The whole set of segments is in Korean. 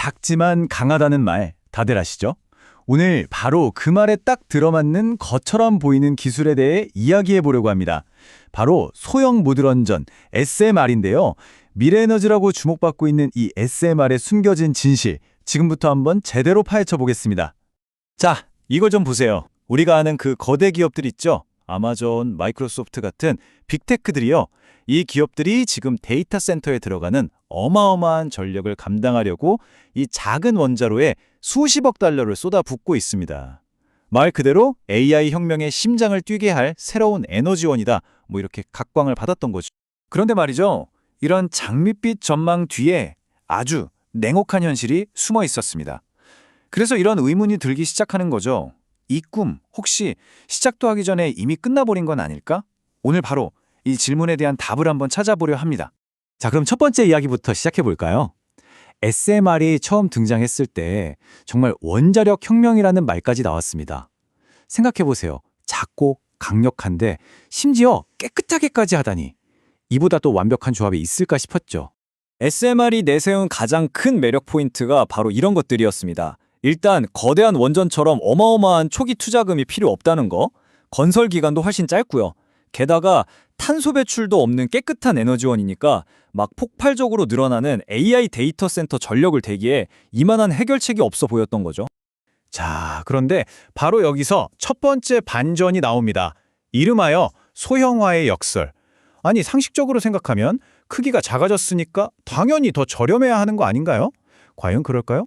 작지만 강하다는 말 다들 아시죠? 오늘 바로 그 말에 딱 들어맞는 것처럼 보이는 기술에 대해 이야기해 보려고 합니다. 바로 소형 모듈원전 SMR인데요. 미래에너지라고 주목받고 있는 이 SMR의 숨겨진 진실, 지금부터 한번 제대로 파헤쳐 보겠습니다. 자, 이걸 좀 보세요. 우리가 아는 그 거대 기업들 있죠? 아마존, 마이크로소프트 같은 빅테크들이요. 이 기업들이 지금 데이터 센터에 들어가는 어마어마한 전력을 감당하려고 이 작은 원자로에 수십억 달러를 쏟아붓고 있습니다. 말 그대로 AI 혁명의 심장을 뛰게 할 새로운 에너지원이다. 뭐 이렇게 각광을 받았던 거죠. 그런데 말이죠. 이런 장밋빛 전망 뒤에 아주 냉혹한 현실이 숨어 있었습니다. 그래서 이런 의문이 들기 시작하는 거죠. 이 꿈 혹시 시작도 하기 전에 이미 끝나버린 건 아닐까? 오늘 바로 이 질문에 대한 답을 한번 찾아보려 합니다. 자, 그럼 첫 번째 이야기부터 시작해 볼까요? SMR이 처음 등장했을 때 정말 원자력 혁명이라는 말까지 나왔습니다. 생각해 보세요. 작고 강력한데 심지어 깨끗하게까지 하다니. 이보다 또 완벽한 조합이 있을까 싶었죠. SMR이 내세운 가장 큰 매력 포인트가 바로 이런 것들이었습니다. 일단 거대한 원전처럼 어마어마한 초기 투자금이 필요 없다는 거, 건설 기간도 훨씬 짧고요. 게다가 탄소 배출도 없는 깨끗한 에너지원이니까 막 폭발적으로 늘어나는 AI 데이터 센터 전력을 대기에 이만한 해결책이 없어 보였던 거죠. 자, 그런데 바로 여기서 첫 번째 반전이 나옵니다. 이름하여 소형화의 역설. 아니, 상식적으로 생각하면 크기가 작아졌으니까 당연히 더 저렴해야 하는 거 아닌가요? 과연 그럴까요?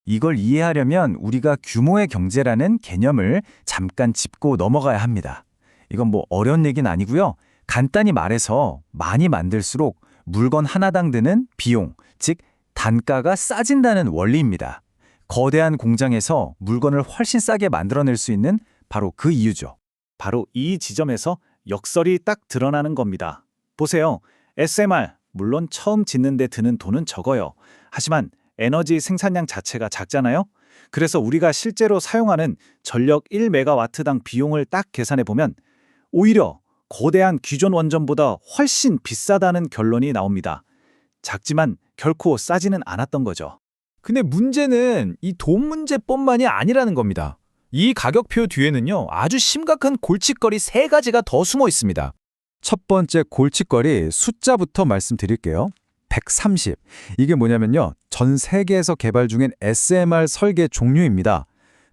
이걸 이해하려면 우리가 규모의 경제라는 개념을 잠깐 짚고 넘어가야 합니다. 이건 뭐 어려운 얘기는 아니고요. 간단히 말해서 많이 만들수록 물건 하나당 드는 비용, 즉 단가가 싸진다는 원리입니다. 거대한 공장에서 물건을 훨씬 싸게 만들어낼 수 있는 바로 그 이유죠. 바로 이 지점에서 역설이 딱 드러나는 겁니다. 보세요. SMR, 물론 처음 짓는 데 드는 돈은 적어요. 하지만 에너지 생산량 자체가 작잖아요? 그래서 우리가 실제로 사용하는 전력 1메가와트당 비용을 딱 계산해보면 오히려 거대한 기존 원전보다 훨씬 비싸다는 결론이 나옵니다. 작지만 결코 싸지는 않았던 거죠. 근데 문제는 이 돈 문제뿐만이 아니라는 겁니다. 이 가격표 뒤에는요, 아주 심각한 골칫거리 3가지가 더 숨어 있습니다. 첫 번째 골칫거리 숫자부터 말씀드릴게요. 130. 이게 뭐냐면요, 전 세계에서 개발 중인 SMR 설계 종류입니다.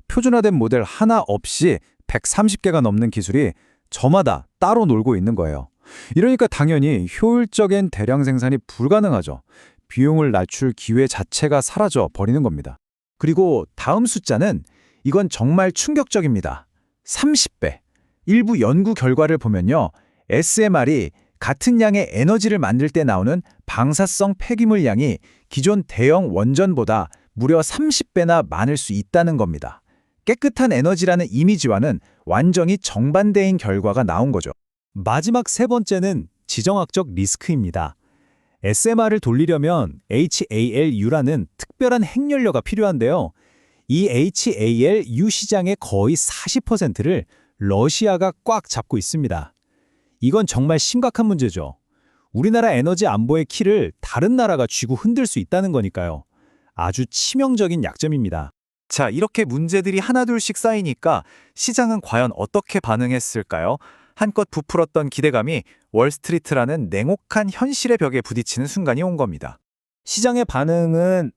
표준화된 모델 하나 없이 130개가 넘는 기술이 저마다 따로 놀고 있는 거예요. 이러니까 당연히 효율적인 대량 생산이 불가능하죠. 비용을 낮출 기회 자체가 사라져 버리는 겁니다. 그리고 다음 숫자는 이건 정말 충격적입니다. 30배. 일부 연구 결과를 보면요, SMR이 같은 양의 에너지를 만들 때 나오는 방사성 폐기물 양이 기존 대형 원전보다 무려 30배나 많을 수 있다는 겁니다. 깨끗한 에너지라는 이미지와는 완전히 정반대인 결과가 나온 거죠. 마지막 세 번째는 지정학적 리스크입니다. SMR을 돌리려면 HALU라는 특별한 핵연료가 필요한데요. 이 HALU 시장의 거의 40%를 러시아가 꽉 잡고 있습니다. 이건 정말 심각한 문제죠. 우리나라 에너지 안보의 키를 다른 나라가 쥐고 흔들 수 있다는 거니까요. 아주 치명적인 약점입니다. 자, 이렇게 문제들이 하나둘씩 쌓이니까 시장은 과연 어떻게 반응했을까요? 한껏 부풀었던 기대감이 월스트리트라는 냉혹한 현실의 벽에 부딪히는 순간이 온 겁니다. 시장의 반응은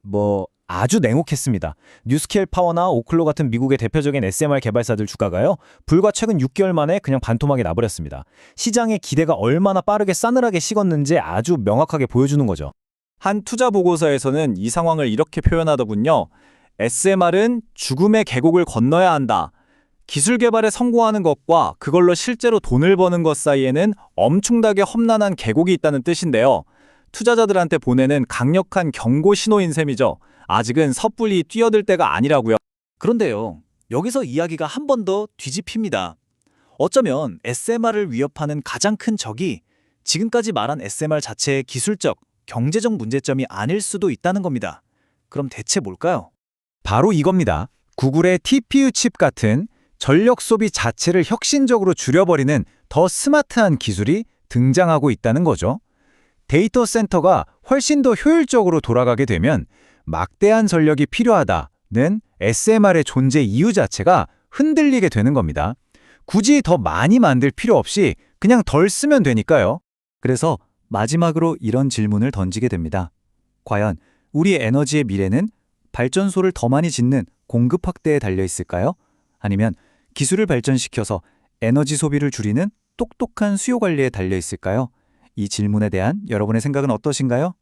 아주 냉혹했습니다. 뉴스케일 파워나 오클로 같은 미국의 대표적인 SMR 개발사들 주가가요, 불과 최근 6개월 만에 그냥 반토막이 나버렸습니다. 시장의 기대가 얼마나 빠르게 싸늘하게 식었는지 아주 명확하게 보여주는 거죠. 한 투자 보고서에서는 이 상황을 이렇게 표현하더군요. SMR은 죽음의 계곡을 건너야 한다. 기술 개발에 성공하는 것과 그걸로 실제로 돈을 버는 것 사이에는 엄청나게 험난한 계곡이 있다는 뜻인데요. 투자자들한테 보내는 강력한 경고 신호인 셈이죠. 아직은 섣불리 뛰어들 때가 아니라고요. 그런데요, 여기서 이야기가 한 번 더 뒤집힙니다. 어쩌면 SMR을 위협하는 가장 큰 적이 지금까지 말한 SMR 자체의 기술적, 경제적 문제점이 아닐 수도 있다는 겁니다. 그럼 대체 뭘까요? 바로 이겁니다. 구글의 TPU 칩 같은 전력 소비 자체를 혁신적으로 줄여버리는 더 스마트한 기술이 등장하고 있다는 거죠. 데이터 센터가 훨씬 더 효율적으로 돌아가게 되면 막대한 전력이 필요하다는 SMR의 존재 이유 자체가 흔들리게 되는 겁니다. 굳이 더 많이 만들 필요 없이 그냥 덜 쓰면 되니까요. 그래서 마지막으로 이런 질문을 던지게 됩니다. 과연 우리 에너지의 미래는 발전소를 더 많이 짓는 공급 확대에 달려 있을까요? 아니면 기술을 발전시켜서 에너지 소비를 줄이는 똑똑한 수요 관리에 달려 있을까요? 이 질문에 대한 여러분의 생각은 어떠신가요?